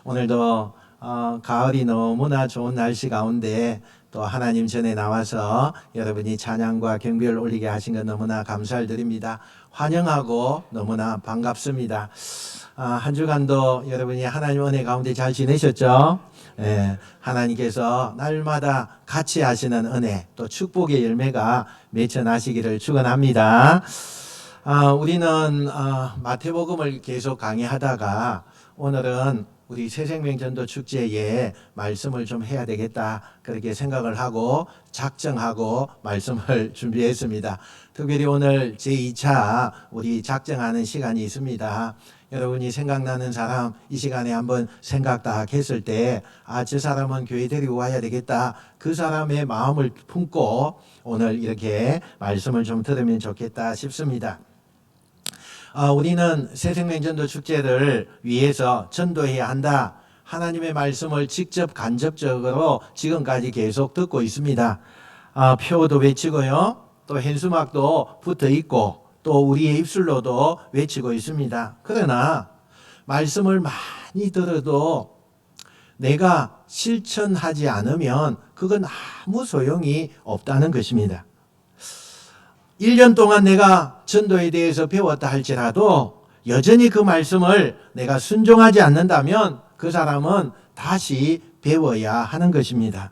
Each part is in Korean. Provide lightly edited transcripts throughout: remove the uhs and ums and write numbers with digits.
오늘도 가을이 너무나 좋은 날씨 가운데 또 하나님 전에 나와서 여러분이 찬양과 경배를 올리게 하신 것 너무나 감사를 드립니다. 환영하고 너무나 반갑습니다. 한 주간도 여러분이 하나님 은혜 가운데 잘 지내셨죠? 하나님께서 날마다 같이 하시는 은혜 또 축복의 열매가 맺혀 나시기를 축원합니다. 우리는 마태복음을 계속 강의하다가 오늘은 우리 새생명전도 축제에 말씀을 좀 해야 되겠다 그렇게 생각을 하고 작정하고 말씀을 준비했습니다. 특별히 오늘 제2차 우리 작정하는 시간이 있습니다. 여러분이 생각나는 사람 이 시간에 한번 생각 다 했을 때 저 사람은 교회 데리고 와야 되겠다 그 사람의 마음을 품고 오늘 이렇게 말씀을 좀 들으면 좋겠다 싶습니다. 우리는 새생명전도 축제를 위해서 전도해야 한다. 하나님의 말씀을 직접 간접적으로 지금까지 계속 듣고 있습니다. 표도 외치고요. 또 현수막도 붙어 있고 또 우리의 입술로도 외치고 있습니다. 그러나 말씀을 많이 들어도 내가 실천하지 않으면 그건 아무 소용이 없다는 것입니다. 1년 동안 내가 전도에 대해서 배웠다 할지라도 여전히 그 말씀을 내가 순종하지 않는다면 그 사람은 다시 배워야 하는 것입니다.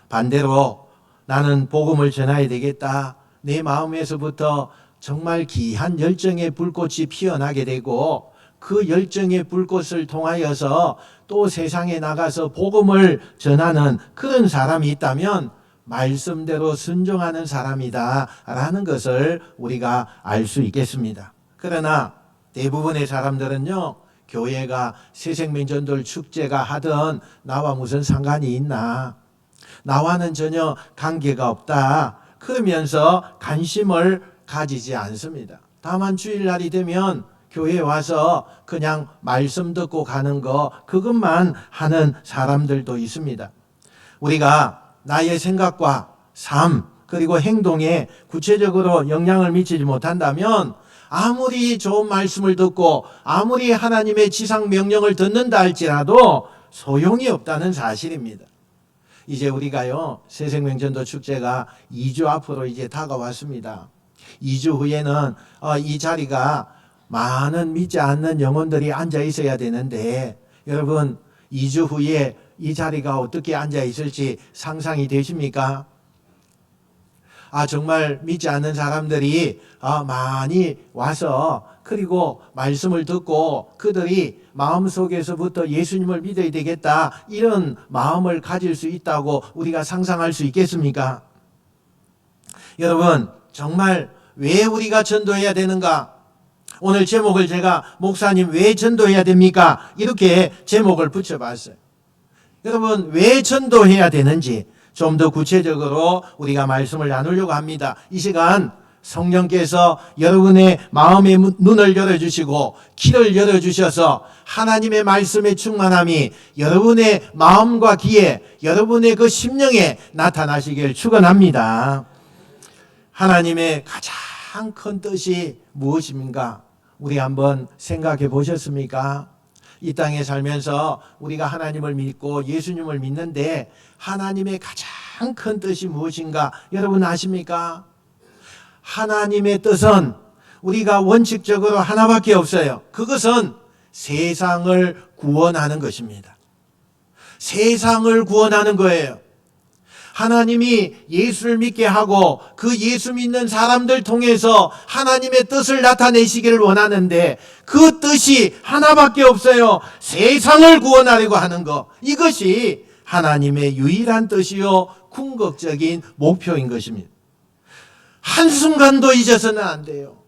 반대로 나는 복음을 전해야 되겠다. 내 마음에서부터 정말 귀한 열정의 불꽃이 피어나게 되고 그 열정의 불꽃을 통하여서 또 세상에 나가서 복음을 전하는 그런 사람이 있다면 말씀대로 순종하는 사람이다 라는 것을 우리가 알 수 있겠습니다. 그러나 대부분의 사람들은요, 교회가 새생명전도 축제가 하든 나와 무슨 상관이 있나, 나와는 전혀 관계가 없다 그러면서 관심을 가지지 않습니다. 다만 주일날이 되면 교회에 와서 그냥 말씀 듣고 가는 거 그것만 하는 사람들도 있습니다. 우리가 나의 생각과 삶 그리고 행동에 구체적으로 영향을 미치지 못한다면 아무리 좋은 말씀을 듣고 아무리 하나님의 지상 명령을 듣는다 할지라도 소용이 없다는 사실입니다. 이제 우리가요 새생명전도 축제가 2주 앞으로 이제 다가왔습니다. 2주 후에는 이 자리가 많은 믿지 않는 영혼들이 앉아 있어야 되는데 여러분 2주 후에 이 자리가 어떻게 앉아 있을지 상상이 되십니까? 정말 믿지 않는 사람들이 많이 와서 그리고 말씀을 듣고 그들이 마음속에서부터 예수님을 믿어야 되겠다 이런 마음을 가질 수 있다고 우리가 상상할 수 있겠습니까? 여러분 정말 왜 우리가 전도해야 되는가? 오늘 제목을 제가 목사님 왜 전도해야 됩니까? 이렇게 제목을 붙여봤어요. 여러분 왜 전도해야 되는지 좀 더 구체적으로 우리가 말씀을 나누려고 합니다. 이 시간 성령께서 여러분의 마음의 눈을 열어주시고 귀를 열어주셔서 하나님의 말씀의 충만함이 여러분의 마음과 귀에 여러분의 그 심령에 나타나시길 축원합니다. 하나님의 가장 큰 뜻이 무엇입니까? 우리 한번 생각해 보셨습니까? 이 땅에 살면서 우리가 하나님을 믿고 예수님을 믿는데 하나님의 가장 큰 뜻이 무엇인가 여러분 아십니까? 하나님의 뜻은 우리가 원칙적으로 하나밖에 없어요. 그것은 세상을 구원하는 것입니다. 세상을 구원하는 거예요. 하나님이 예수를 믿게 하고 그 예수 믿는 사람들 통해서 하나님의 뜻을 나타내시기를 원하는데 그 뜻이 하나밖에 없어요. 세상을 구원하려고 하는 것. 이것이 하나님의 유일한 뜻이요 궁극적인 목표인 것입니다. 한순간도 잊어서는 안 돼요.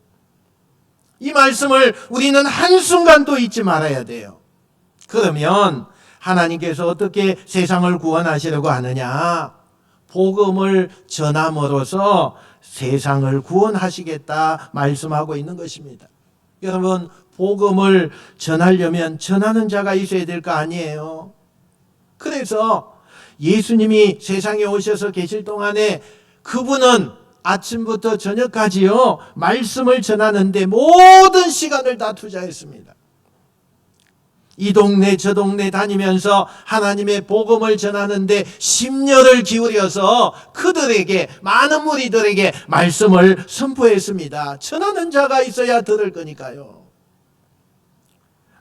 이 말씀을 우리는 한순간도 잊지 말아야 돼요. 그러면 하나님께서 어떻게 세상을 구원하시려고 하느냐? 복음을 전함으로써 세상을 구원하시겠다 말씀하고 있는 것입니다. 여러분 복음을 전하려면 전하는 자가 있어야 될 거 아니에요. 그래서 예수님이 세상에 오셔서 계실 동안에 그분은 아침부터 저녁까지요 말씀을 전하는데 모든 시간을 다 투자했습니다. 이 동네 저 동네 다니면서 하나님의 복음을 전하는데 심려를 기울여서 그들에게, 많은 무리들에게 말씀을 선포했습니다. 전하는 자가 있어야 들을 거니까요.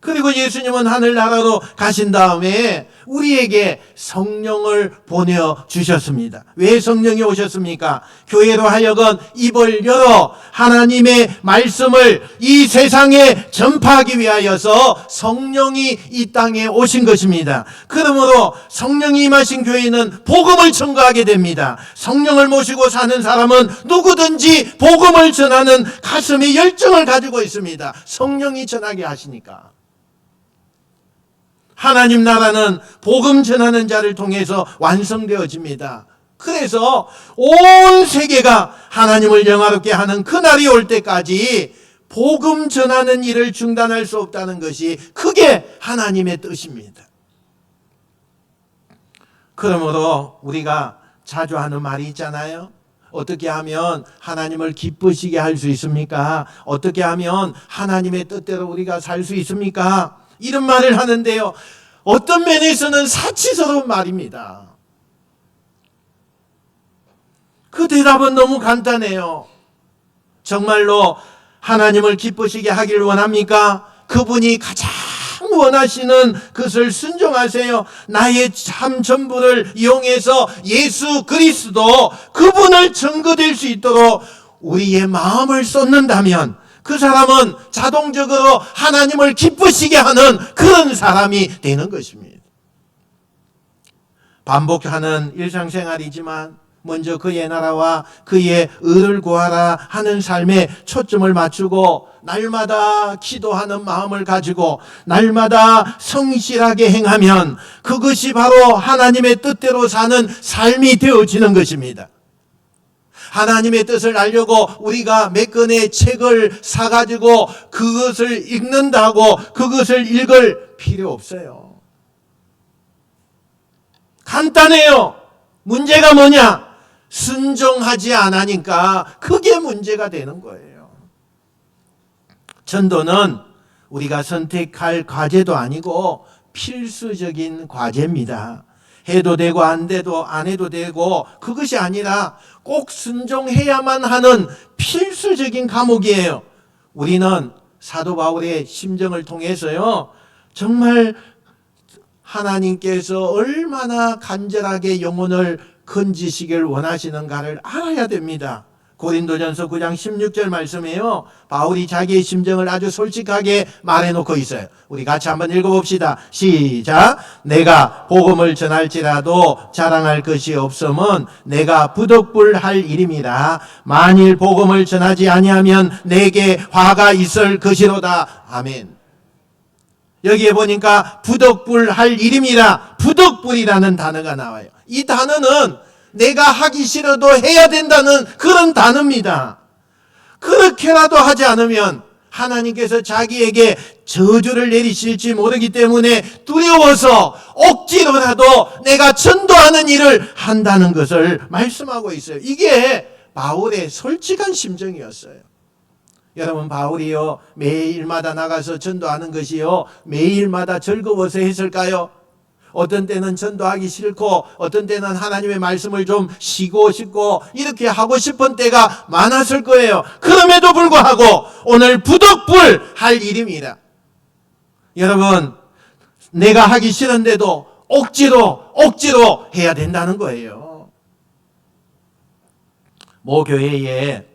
그리고 예수님은 하늘나라로 가신 다음에 우리에게 성령을 보내주셨습니다. 왜 성령이 오셨습니까? 교회로 하여금 입을 열어 하나님의 말씀을 이 세상에 전파하기 위하여서 성령이 이 땅에 오신 것입니다. 그러므로 성령이 임하신 교회는 복음을 전가하게 됩니다. 성령을 모시고 사는 사람은 누구든지 복음을 전하는 가슴의 열정을 가지고 있습니다. 성령이 전하게 하시니까. 하나님 나라는 복음 전하는 자를 통해서 완성되어집니다. 그래서 온 세계가 하나님을 영화롭게 하는 그날이 올 때까지 복음 전하는 일을 중단할 수 없다는 것이 그게 하나님의 뜻입니다. 그러므로 우리가 자주 하는 말이 있잖아요. 어떻게 하면 하나님을 기쁘시게 할 수 있습니까? 어떻게 하면 하나님의 뜻대로 우리가 살 수 있습니까? 이런 말을 하는데요. 어떤 면에서는 사치스러운 말입니다. 그 대답은 너무 간단해요. 정말로 하나님을 기쁘시게 하길 원합니까? 그분이 가장 원하시는 것을 순종하세요. 나의 참 전부를 이용해서 예수 그리스도 그분을 증거될 수 있도록 우리의 마음을 쏟는다면 그 사람은 자동적으로 하나님을 기쁘시게 하는 그런 사람이 되는 것입니다. 반복하는 일상생활이지만 먼저 그의 나라와 그의 의를 구하라 하는 삶에 초점을 맞추고 날마다 기도하는 마음을 가지고 날마다 성실하게 행하면 그것이 바로 하나님의 뜻대로 사는 삶이 되어지는 것입니다. 하나님의 뜻을 알려고 우리가 몇 권의 책을 사가지고 그것을 읽는다고 그것을 읽을 필요 없어요. 간단해요. 문제가 뭐냐? 순종하지 않으니까 그게 문제가 되는 거예요. 전도는 우리가 선택할 과제도 아니고 필수적인 과제입니다. 해도 되고 안 해도 되고 그것이 아니라 꼭 순종해야만 하는 필수적인 과목이에요. 우리는 사도 바울의 심정을 통해서요, 정말 하나님께서 얼마나 간절하게 영혼을 건지시길 원하시는가를 알아야 됩니다. 고린도전서 9장 16절 말씀이에요. 바울이 자기의 심정을 아주 솔직하게 말해놓고 있어요. 우리 같이 한번 읽어봅시다. 시작. 내가 복음을 전할지라도 자랑할 것이 없음은 내가 부득불할 일임이라. 만일 복음을 전하지 아니하면 내게 화가 있을 것이로다. 아멘. 여기에 보니까 부득불할 일임이라, 부득불이라는 단어가 나와요. 이 단어는 내가 하기 싫어도 해야 된다는 그런 단어입니다. 그렇게라도 하지 않으면 하나님께서 자기에게 저주를 내리실지 모르기 때문에 두려워서 억지로라도 내가 전도하는 일을 한다는 것을 말씀하고 있어요. 이게 바울의 솔직한 심정이었어요. 여러분, 바울이요 매일마다 나가서 전도하는 것이요 매일마다 즐거워서 했을까요? 어떤 때는 전도하기 싫고 어떤 때는 하나님의 말씀을 좀 쉬고 싶고 이렇게 하고 싶은 때가 많았을 거예요. 그럼에도 불구하고 오늘 부득불 할 일입니다. 여러분, 내가 하기 싫은데도 억지로 해야 된다는 거예요. 모 교회에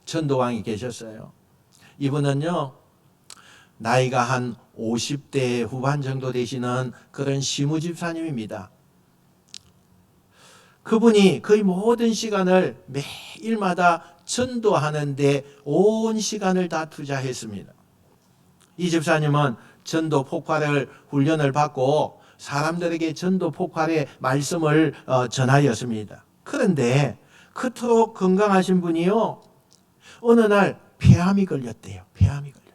전도왕이 계셨어요. 이분은요 나이가 한 50대 후반 정도 되시는 그런 시무집사님입니다. 그분이 거의 모든 시간을 매일마다 전도하는데 온 시간을 다 투자했습니다. 이 집사님은 전도 폭발을 훈련을 받고 사람들에게 전도 폭발의 말씀을 전하였습니다. 그런데 그토록 건강하신 분이요 어느 날 폐암이 걸렸대요. 폐암이 걸렸어요.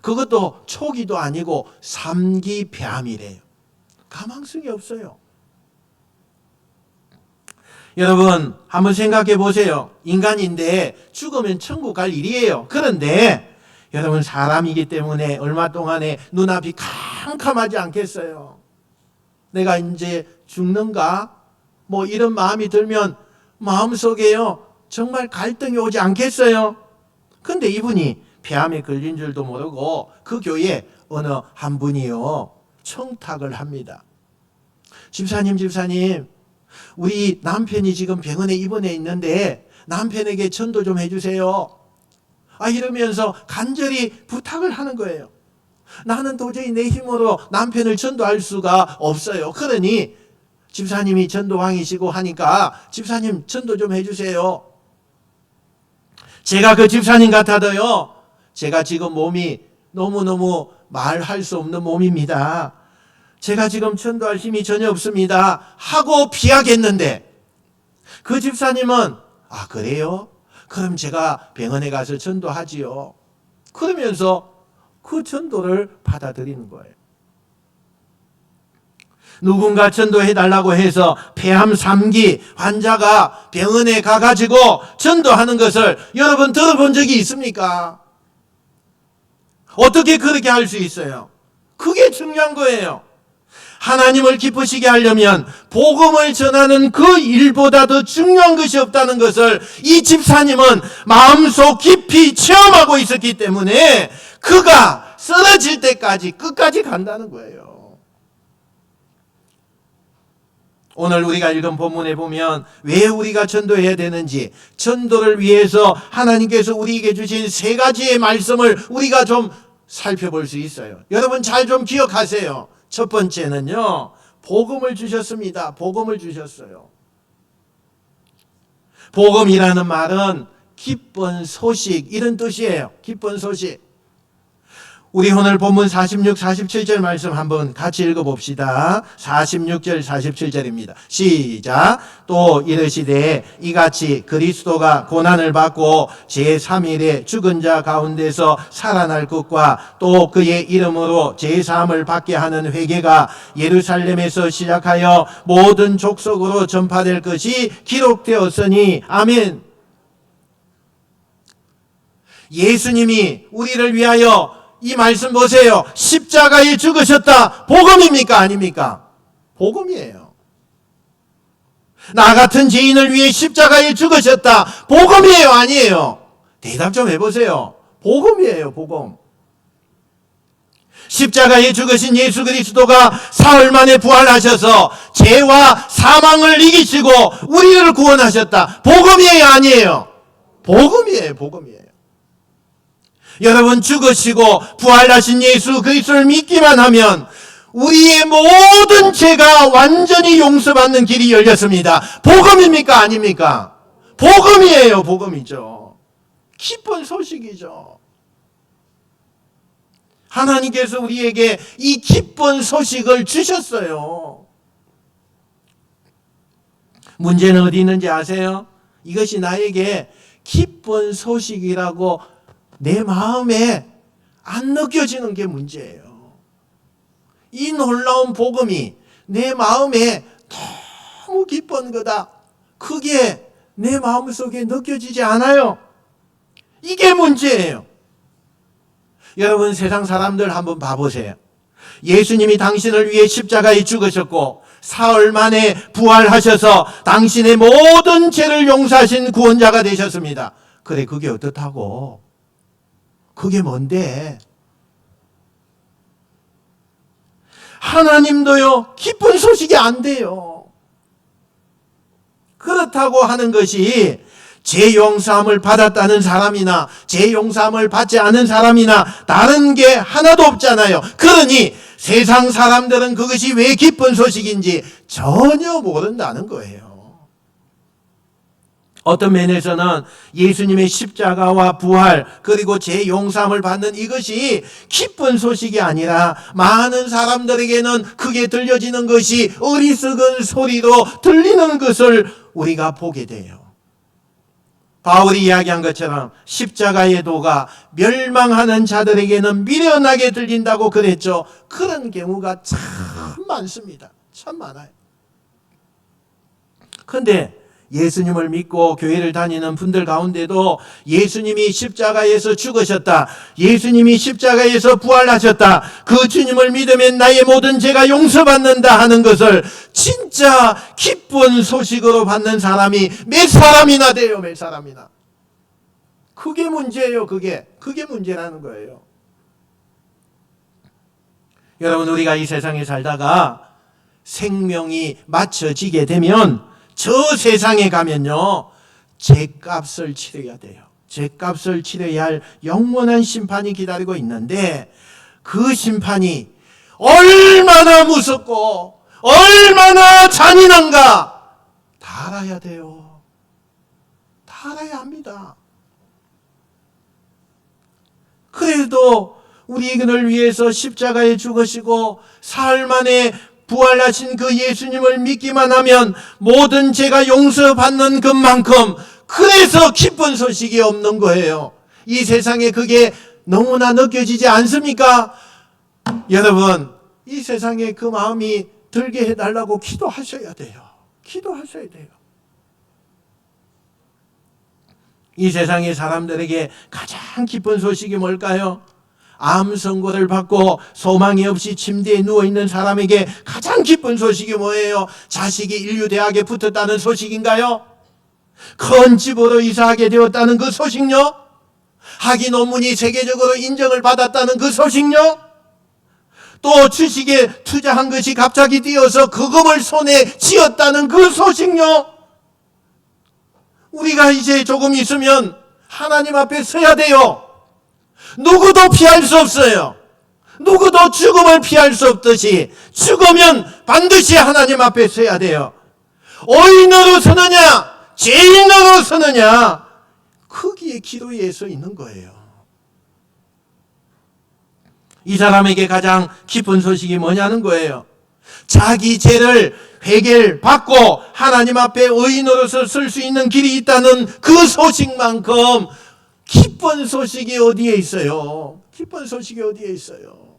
그것도 초기도 아니고 3기 폐암이래요. 가망성이 없어요. 여러분 한번 생각해 보세요. 인간인데 죽으면 천국 갈 일이에요. 그런데 여러분, 사람이기 때문에 얼마 동안에 눈앞이 캄캄하지 않겠어요? 내가 이제 죽는가? 뭐 이런 마음이 들면 마음속에요 정말 갈등이 오지 않겠어요? 근데 이분이 폐암에 걸린 줄도 모르고 그 교회에 어느 한 분이요 청탁을 합니다. 집사님, 우리 남편이 지금 병원에 입원해 있는데 남편에게 전도 좀 해주세요. 이러면서 간절히 부탁을 하는 거예요. 나는 도저히 내 힘으로 남편을 전도할 수가 없어요. 그러니 집사님이 전도왕이시고 하니까 집사님 전도 좀 해주세요. 제가 그 집사님 같아도요, 제가 지금 몸이 너무너무 말할 수 없는 몸입니다. 제가 지금 전도할 힘이 전혀 없습니다 하고 피하겠는데, 그 집사님은 그래요? 그럼 제가 병원에 가서 전도하지요. 그러면서 그 전도를 받아들이는 거예요. 누군가 전도해달라고 해서 폐암 3기 환자가 병원에 가가지고 전도하는 것을 여러분 들어본 적이 있습니까? 어떻게 그렇게 할 수 있어요? 그게 중요한 거예요. 하나님을 기쁘시게 하려면 복음을 전하는 그 일보다 더 중요한 것이 없다는 것을 이 집사님은 마음속 깊이 체험하고 있었기 때문에 그가 쓰러질 때까지 끝까지 간다는 거예요. 오늘 우리가 읽은 본문에 보면 왜 우리가 전도해야 되는지, 전도를 위해서 하나님께서 우리에게 주신 3가지의 말씀을 우리가 좀 살펴볼 수 있어요. 여러분 잘 좀 기억하세요. 첫 번째는요, 복음을 주셨습니다. 복음을 주셨어요. 복음이라는 말은 기쁜 소식, 이런 뜻이에요. 기쁜 소식. 우리 오늘 본문 46, 47절 말씀 한번 같이 읽어봅시다. 46절, 47절입니다. 시작. 또 이르시되 이같이 그리스도가 고난을 받고 제3일에 죽은 자 가운데서 살아날 것과 또 그의 이름으로 제사함을 받게 하는 회개가 예루살렘에서 시작하여 모든 족속으로 전파될 것이 기록되었으니 아멘. 예수님이 우리를 위하여 이 말씀 보세요. 십자가에 죽으셨다. 복음입니까? 아닙니까? 복음이에요. 나 같은 죄인을 위해 십자가에 죽으셨다. 복음이에요? 아니에요? 대답 좀 해보세요. 복음이에요. 복음. 십자가에 죽으신 예수 그리스도가 사흘 만에 부활하셔서 죄와 사망을 이기시고 우리를 구원하셨다. 복음이에요? 아니에요? 복음이에요. 복음이에요. 여러분, 죽으시고 부활하신 예수 그리스도를 믿기만 하면 우리의 모든 죄가 완전히 용서받는 길이 열렸습니다. 복음입니까? 아닙니까? 복음이에요. 복음이죠. 기쁜 소식이죠. 하나님께서 우리에게 이 기쁜 소식을 주셨어요. 문제는 어디 있는지 아세요? 이것이 나에게 기쁜 소식이라고 내 마음에 안 느껴지는 게 문제예요. 이 놀라운 복음이 내 마음에 너무 기쁜 거다. 그게 내 마음속에 느껴지지 않아요. 이게 문제예요. 여러분, 세상 사람들 한번 봐보세요. 예수님이 당신을 위해 십자가에 죽으셨고 사흘 만에 부활하셔서 당신의 모든 죄를 용서하신 구원자가 되셨습니다. 그래, 그게 어떻다고? 그게 뭔데? 하나님도요, 기쁜 소식이 안 돼요. 그렇다고 하는 것이 죄 용서함을 받았다는 사람이나 죄 용서함을 받지 않은 사람이나 다른 게 하나도 없잖아요. 그러니 세상 사람들은 그것이 왜 기쁜 소식인지 전혀 모른다는 거예요. 어떤 면에서는 예수님의 십자가와 부활 그리고 죄 용서함을 받는 이것이 기쁜 소식이 아니라 많은 사람들에게는 크게 들려지는 것이 어리석은 소리로 들리는 것을 우리가 보게 돼요. 바울이 이야기한 것처럼 십자가의 도가 멸망하는 자들에게는 미련하게 들린다고 그랬죠. 그런 경우가 참 많습니다. 참 많아요. 그런데 예수님을 믿고 교회를 다니는 분들 가운데도 예수님이 십자가에서 죽으셨다, 예수님이 십자가에서 부활하셨다, 그 주님을 믿으면 나의 모든 죄가 용서받는다 하는 것을 진짜 기쁜 소식으로 받는 사람이 몇 사람이나 돼요. 몇 사람이나. 그게 문제예요. 그게 문제라는 거예요. 여러분, 우리가 이 세상에 살다가 생명이 맞춰지게 되면 저 세상에 가면요, 죄값을 치러야 돼요. 죄값을 치러야 할 영원한 심판이 기다리고 있는데, 그 심판이 얼마나 무섭고 얼마나 잔인한가 다 알아야 돼요. 다 알아야 합니다. 그래도 우리를 위해서 십자가에 죽으시고 사흘 만에 부활하신 그 예수님을 믿기만 하면 모든 죄가 용서받는 것만큼, 그래서 기쁜 소식이 없는 거예요. 이 세상에 그게 너무나 느껴지지 않습니까? 여러분, 이 세상에 그 마음이 들게 해달라고 기도하셔야 돼요. 기도하셔야 돼요. 이 세상의 사람들에게 가장 기쁜 소식이 뭘까요? 암 선고를 받고 소망이 없이 침대에 누워있는 사람에게 가장 기쁜 소식이 뭐예요? 자식이 인류대학에 붙었다는 소식인가요? 큰 집으로 이사하게 되었다는 그 소식요? 학위 논문이 세계적으로 인정을 받았다는 그 소식요? 또 주식에 투자한 것이 갑자기 뛰어서 그 금을 손에 쥐었다는 그 소식요? 우리가 이제 조금 있으면 하나님 앞에 서야 돼요. 누구도 피할 수 없어요. 누구도 죽음을 피할 수 없듯이 죽으면 반드시 하나님 앞에 서야 돼요. 의인으로 서느냐 죄인으로 서느냐, 거기에 기도에 서 있는 거예요. 이 사람에게 가장 기쁜 소식이 뭐냐는 거예요. 자기 죄를 회개받고 하나님 앞에 의인으로서 설 수 있는 길이 있다는 그 소식만큼 기쁜 소식이 어디에 있어요? 기쁜 소식이 어디에 있어요?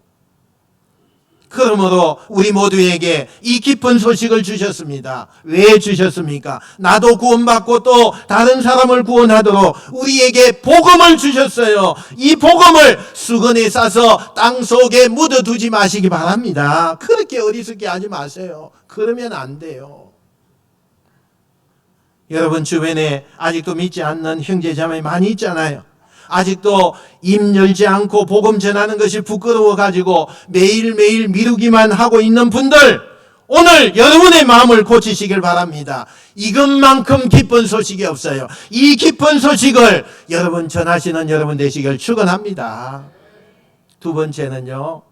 그러므로 우리 모두에게 이 기쁜 소식을 주셨습니다. 왜 주셨습니까? 나도 구원받고 또 다른 사람을 구원하도록 우리에게 복음을 주셨어요. 이 복음을 수건에 싸서 땅속에 묻어두지 마시기 바랍니다. 그렇게 어리석게 하지 마세요. 그러면 안 돼요. 여러분 주변에 아직도 믿지 않는 형제자매 많이 있잖아요. 아직도 입 열지 않고 복음 전하는 것이 부끄러워가지고 매일매일 미루기만 하고 있는 분들, 오늘 여러분의 마음을 고치시길 바랍니다. 이것만큼 기쁜 소식이 없어요. 이 기쁜 소식을 여러분 전하시는 여러분 되시길 축원합니다. 두 번째는요,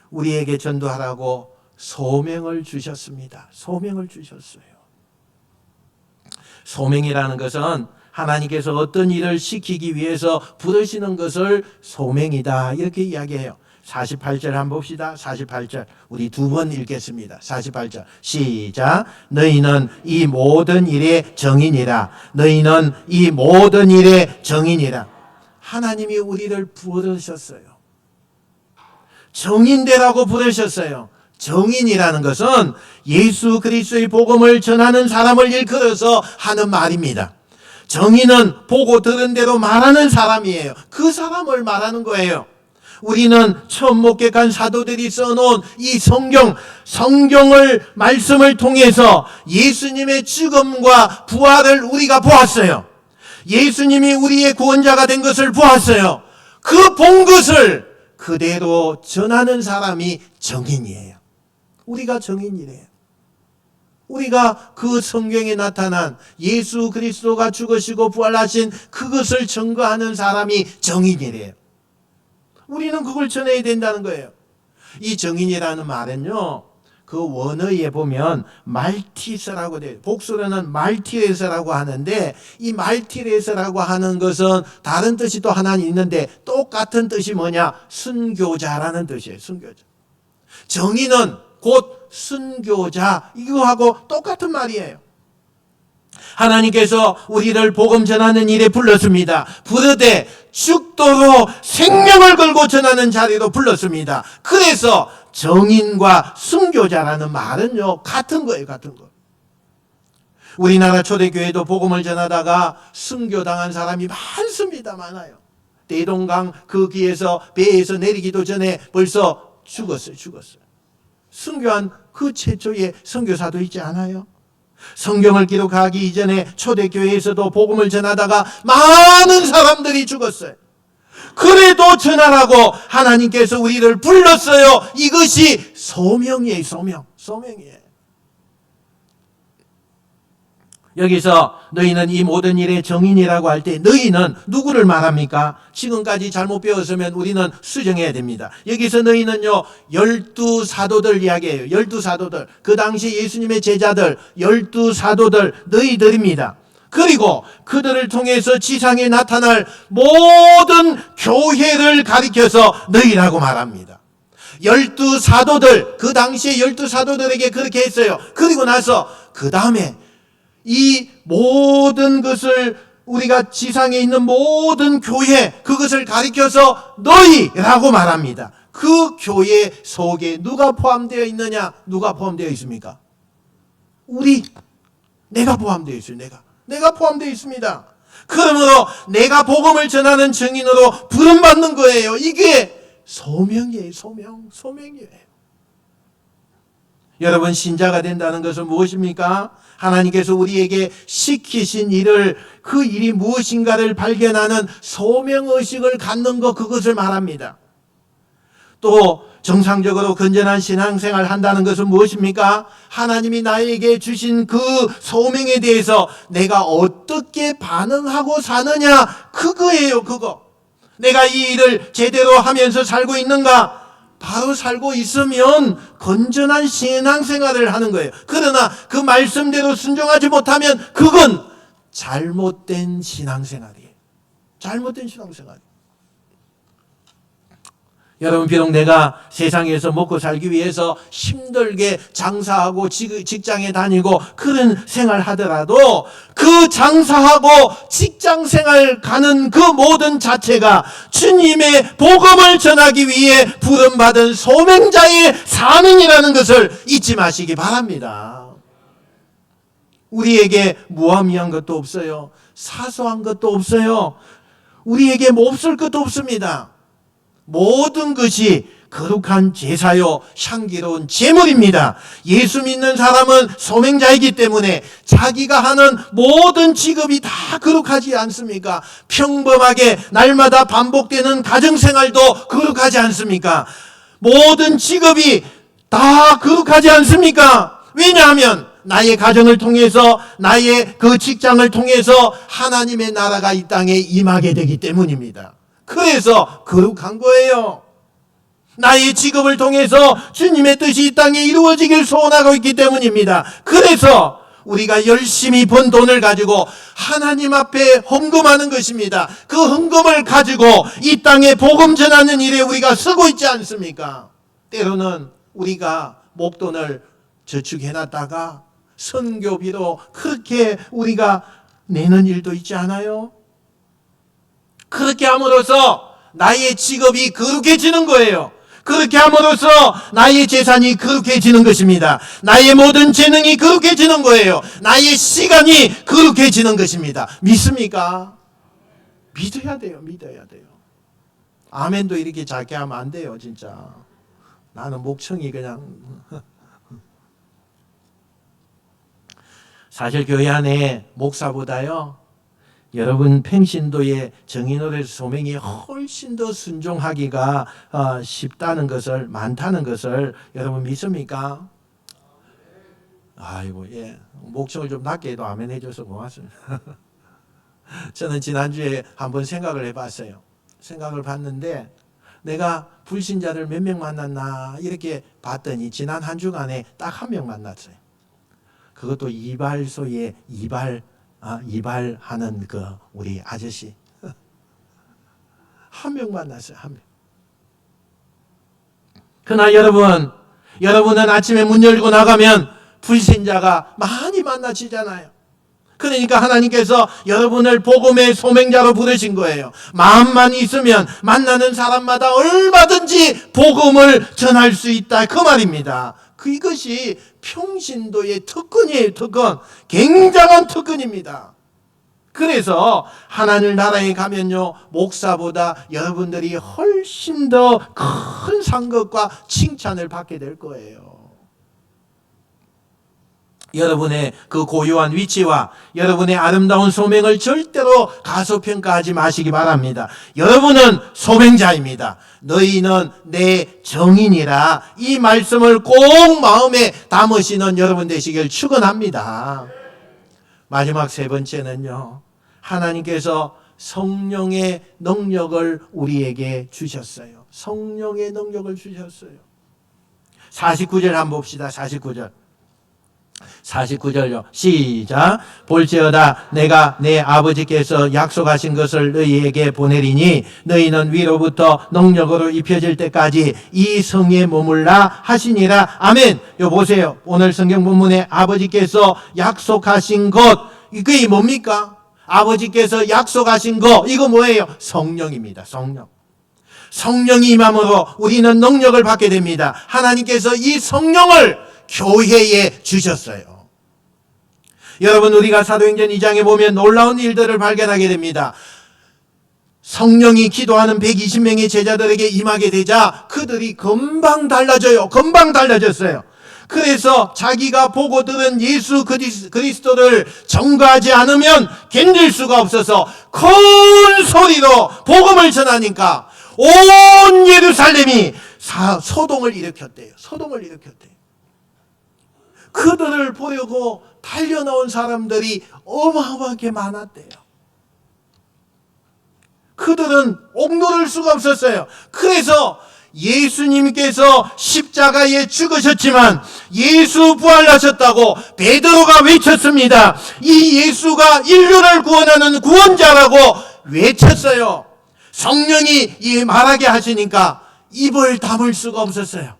우리에게 전도하라고 소명을 주셨습니다. 소명을 주셨어요. 소명이라는 것은 하나님께서 어떤 일을 시키기 위해서 부르시는 것을 소명이다, 이렇게 이야기해요. 48절 한번 봅시다. 48절 우리 두 번 읽겠습니다. 48절 시작. 너희는 이 모든 일의 정인이라. 너희는 이 모든 일의 정인이라. 하나님이 우리를 부르셨어요. 정인되라고 부르셨어요. 정인이라는 것은 예수 그리스도의 복음을 전하는 사람을 일컬어서 하는 말입니다. 정인은 보고 들은 대로 말하는 사람이에요. 그 사람을 말하는 거예요. 우리는 처음 목격한 사도들이 써놓은 이 성경을 말씀을 통해서 예수님의 죽음과 부활을 우리가 보았어요. 예수님이 우리의 구원자가 된 것을 보았어요. 그 본 것을 그대로 전하는 사람이 정인이에요. 우리가 정인이래요. 우리가 그 성경에 나타난 예수 그리스도가 죽으시고 부활하신 그것을 증거하는 사람이 정인이래요. 우리는 그걸 전해야 된다는 거예요. 이 정인이라는 말은요, 그 원어에 보면 말티스라고 돼요. 복수로는 말티레스라고 하는데, 이 말티레스라고 하는 것은 다른 뜻이 또 하나 있는데 똑같은 뜻이 뭐냐? 순교자라는 뜻이에요. 순교자. 정인은 곧 순교자, 이거하고 똑같은 말이에요. 하나님께서 우리를 복음 전하는 일에 불렀습니다. 부르되 죽도록 생명을 걸고 전하는 자리로 불렀습니다. 그래서 정인과 순교자라는 말은요, 같은 거예요. 같은 거. 우리나라 초대교회도 복음을 전하다가 순교당한 사람이 많습니다. 많아요. 대동강 그 귀에서 배에서 내리기도 전에 벌써 죽었어요. 순교한 그 최초의 선교사도 있지 않아요? 성경을 기록하기 이전에 초대교회에서도 복음을 전하다가 많은 사람들이 죽었어요. 그래도 전하라고 하나님께서 우리를 불렀어요. 이것이 소명이에요. 소명이에요. 여기서 너희는 이 모든 일의 정인이라고 할 때 너희는 누구를 말합니까? 지금까지 잘못 배웠으면 우리는 수정해야 됩니다. 여기서 너희는요 12사도들 이야기예요. 12사도들. 그 당시 예수님의 제자들 12사도들 너희들입니다. 그리고 그들을 통해서 지상에 나타날 모든 교회를 가리켜서 너희라고 말합니다. 12사도들, 그 당시에 12사도들에게 그렇게 했어요. 그리고 나서 그 다음에 이 모든 것을 우리가 지상에 있는 모든 교회, 그것을 가리켜서 너희라고 말합니다. 그 교회 속에 누가 포함되어 있느냐? 누가 포함되어 있습니까? 내가 포함되어 있어요. 내가 포함되어 있습니다. 그러므로 내가 복음을 전하는 증인으로 부름받는 거예요. 이게 소명이에요. 소명이에요. 여러분, 신자가 된다는 것은 무엇입니까? 하나님께서 우리에게 시키신 일을, 그 일이 무엇인가를 발견하는 소명의식을 갖는 것, 그것을 말합니다. 또 정상적으로 건전한 신앙생활을 한다는 것은 무엇입니까? 하나님이 나에게 주신 그 소명에 대해서 내가 어떻게 반응하고 사느냐, 그거예요. 그거. 내가 이 일을 제대로 하면서 살고 있는가? 바로 살고 있으면 건전한 신앙생활을 하는 거예요. 그러나 그 말씀대로 순종하지 못하면 그건 잘못된 신앙생활이에요. 잘못된 신앙생활이에요. 여러분, 비록 내가 세상에서 먹고 살기 위해서 힘들게 장사하고 직장에 다니고 그런 생활 하더라도 그 장사하고 직장 생활 가는 그 모든 자체가 주님의 복음을 전하기 위해 부름받은 소명자의 사명이라는 것을 잊지 마시기 바랍니다. 우리에게 무의미한 것도 없어요. 사소한 것도 없어요. 우리에게 뭐 없을 것도 없습니다. 모든 것이 거룩한 제사요 향기로운 제물입니다. 예수 믿는 사람은 소명자이기 때문에 자기가 하는 모든 직업이 다 거룩하지 않습니까? 평범하게 날마다 반복되는 가정생활도 거룩하지 않습니까? 모든 직업이 다 거룩하지 않습니까? 왜냐하면 나의 가정을 통해서, 나의 그 직장을 통해서 하나님의 나라가 이 땅에 임하게 되기 때문입니다. 그래서 거룩한 거예요. 나의 직업을 통해서 주님의 뜻이 이 땅에 이루어지길 소원하고 있기 때문입니다. 그래서 우리가 열심히 번 돈을 가지고 하나님 앞에 헌금하는 것입니다. 그 헌금을 가지고 이 땅에 복음 전하는 일에 우리가 쓰고 있지 않습니까? 때로는 우리가 목돈을 저축해놨다가 선교비로 그렇게 우리가 내는 일도 있지 않아요? 그렇게 함으로써 나의 직업이 거룩해지는 거예요. 그렇게 함으로써 나의 재산이 거룩해지는 것입니다. 나의 모든 재능이 거룩해지는 거예요. 나의 시간이 거룩해지는 것입니다. 믿습니까? 믿어야 돼요. 아멘도 이렇게 작게 하면 안 돼요. 진짜 나는 목청이 그냥 사실 교회 안에 목사보다요, 여러분 평신도의 정인으로서 소명이 훨씬 더 순종하기가 쉽다는 것을, 많다는 것을 여러분 믿습니까? 아이고, 예, 목청을 좀 낮게 해도 아멘 해줘서 고맙습니다. 저는 지난주에 한번 생각을 해봤어요. 생각을 봤는데 내가 불신자를 몇 명 만났나 이렇게 봤더니 지난 한 주간에 딱 한 명 만났어요. 그것도 이발소에 이발하는 그 우리 아저씨 한 명 만났어요. 한 명. 그러나 여러분은 아침에 문 열고 나가면 불신자가 많이 만나지잖아요. 그러니까 하나님께서 여러분을 복음의 소명자로 부르신 거예요. 마음만 있으면 만나는 사람마다 얼마든지 복음을 전할 수 있다, 그 말입니다. 이것이 평신도의 특권이에요. 특권. 굉장한 특권입니다. 그래서 하나님 나라에 가면요, 목사보다 여러분들이 훨씬 더 큰 상급과 칭찬을 받게 될 거예요. 여러분의 그 고유한 위치와 여러분의 아름다운 소명을 절대로 가소평가하지 마시기 바랍니다. 여러분은 소명자입니다. 너희는 내 정인이라, 이 말씀을 꼭 마음에 담으시는 여러분 되시길 축원합니다. 마지막 세 번째는요, 하나님께서 성령의 능력을 우리에게 주셨어요. 성령의 능력을 주셨어요. 49절 한번 봅시다. 49절요. 시작. 볼지어다 내가 내 아버지께서 약속하신 것을 너희에게 보내리니 너희는 위로부터 능력으로 입혀질 때까지 이 성에 머물라 하시니라. 아멘. 요 보세요. 오늘 성경 본문에 아버지께서 약속하신 것, 이게 뭡니까? 아버지께서 약속하신 거, 이거 뭐예요? 성령입니다. 성령. 성령이 임함으로 우리는 능력을 받게 됩니다. 하나님께서 이 성령을 교회에 주셨어요. 여러분, 우리가 사도행전 2장에 보면 놀라운 일들을 발견하게 됩니다. 성령이 기도하는 120명의 제자들에게 임하게 되자 그들이 금방 달라져요. 금방 달라졌어요. 그래서 자기가 보고 들은 예수 그리스도를 전가하지 않으면 견딜 수가 없어서 큰 소리로 복음을 전하니까 온 예루살렘이 소동을 일으켰대요. 소동을 일으켰대요. 그들을 보려고 달려나온 사람들이 어마어마하게 많았대요. 그들은 옥노를 수가 없었어요. 그래서 예수님께서 십자가에 죽으셨지만 예수 부활하셨다고 베드로가 외쳤습니다. 이 예수가 인류를 구원하는 구원자라고 외쳤어요. 성령이 이 말하게 하시니까 입을 다물 수가 없었어요.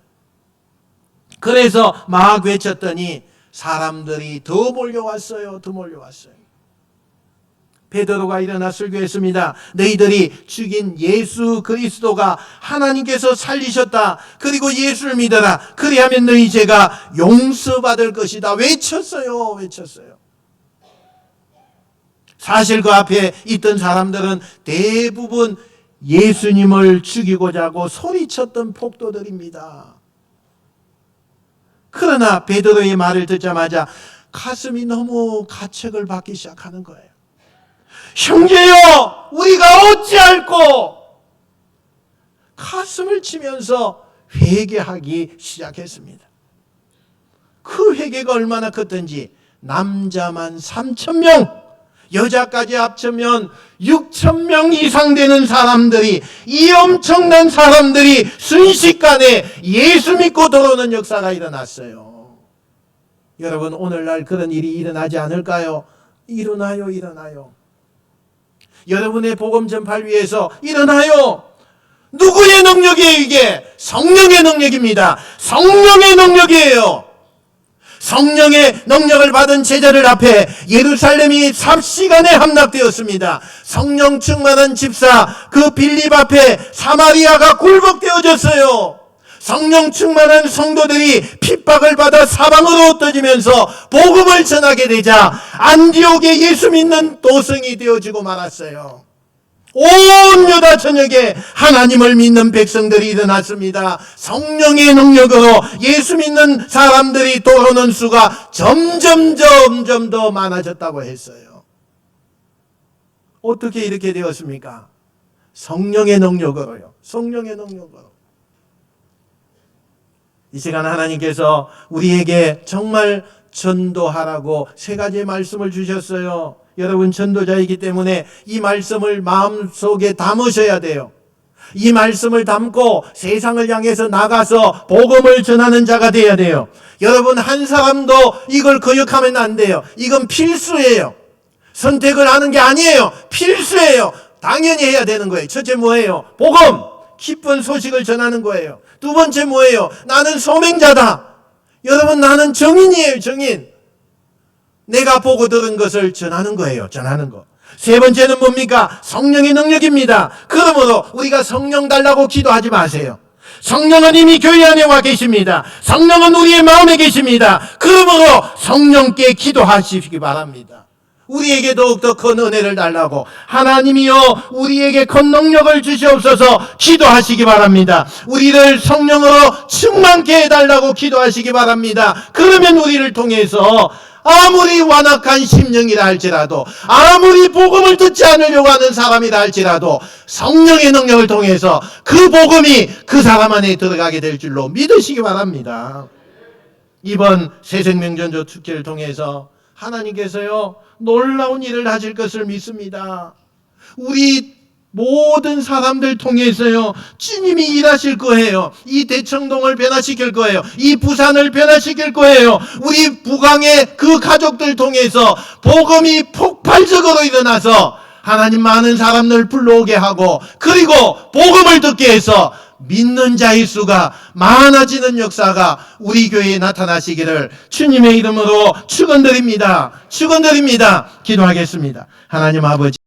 그래서 막 외쳤더니 사람들이 더 몰려왔어요. 더 몰려왔어요. 베드로가 일어나 설교했습니다. 너희들이 죽인 예수 그리스도가 하나님께서 살리셨다. 그리고 예수를 믿어라. 그리하면 너희 죄가 용서받을 것이다. 외쳤어요. 외쳤어요. 사실 그 앞에 있던 사람들은 대부분 예수님을 죽이고자 하고 소리쳤던 폭도들입니다. 그러나 베드로의 말을 듣자마자 가슴이 너무 가책을 받기 시작하는 거예요. 형제여, 우리가 어찌할꼬? 가슴을 치면서 회개하기 시작했습니다. 그 회개가 얼마나 컸던지 남자만 3,000명, 여자까지 합치면 6,000명 이상 되는 사람들이, 이 엄청난 사람들이 순식간에 예수 믿고 들어오는 역사가 일어났어요. 여러분, 오늘날 그런 일이 일어나지 않을까요? 일어나요. 일어나요. 여러분의 복음 전파를 위해서 일어나요. 누구의 능력이에요? 이게 성령의 능력입니다. 성령의 능력이에요. 성령의 능력을 받은 제자들 앞에 예루살렘이 삽시간에 함락되었습니다. 성령 충만한 집사 그 빌립 앞에 사마리아가 굴복되어졌어요. 성령 충만한 성도들이 핍박을 받아 사방으로 흩어지면서 복음을 전하게 되자 안디옥에 예수 믿는 도성이 되어지고 말았어요. 온 유다 전역에 하나님을 믿는 백성들이 일어났습니다. 성령의 능력으로 예수 믿는 사람들이 돌아오는 수가 점점 더 많아졌다고 했어요. 어떻게 이렇게 되었습니까? 성령의 능력으로요. 성령의 능력으로. 이 시간 하나님께서 우리에게 정말 전도하라고 세 가지의 말씀을 주셨어요. 여러분 전도자이기 때문에 이 말씀을 마음속에 담으셔야 돼요. 이 말씀을 담고 세상을 향해서 나가서 복음을 전하는 자가 되어야 돼요. 여러분 한 사람도 이걸 거역하면 안 돼요. 이건 필수예요. 선택을 하는 게 아니에요. 필수예요. 당연히 해야 되는 거예요. 첫째 뭐예요? 복음, 기쁜 소식을 전하는 거예요. 두 번째 뭐예요? 나는 소명자다. 여러분 나는 정인이에요. 정인. 내가 보고 들은 것을 전하는 거예요. 전하는 거. 세 번째는 뭡니까? 성령의 능력입니다. 그러므로 우리가 성령 달라고 기도하지 마세요. 성령은 이미 교회 안에 와 계십니다. 성령은 우리의 마음에 계십니다. 그러므로 성령께 기도하시기 바랍니다. 우리에게 더욱더 큰 은혜를 달라고 하나님이여 우리에게 큰 능력을 주시옵소서 기도하시기 바랍니다. 우리를 성령으로 충만케 해달라고 기도하시기 바랍니다. 그러면 우리를 통해서 아무리 완악한 심령이라 할지라도 아무리 복음을 듣지 않으려고 하는 사람이라 할지라도 성령의 능력을 통해서 그 복음이 그 사람 안에 들어가게 될 줄로 믿으시기 바랍니다. 이번 새생명전조 축제를 통해서 하나님께서요 놀라운 일을 하실 것을 믿습니다. 우리 모든 사람들 통해서요 주님이 일하실 거예요. 이 대청동을 변화시킬 거예요. 이 부산을 변화시킬 거예요. 우리 부강의 그 가족들 통해서 복음이 폭발적으로 일어나서 하나님 많은 사람들 불러오게 하고 그리고 복음을 듣게 해서 믿는 자의 수가 많아지는 역사가 우리 교회에 나타나시기를 주님의 이름으로 축원드립니다. 축원드립니다. 기도하겠습니다. 하나님 아버지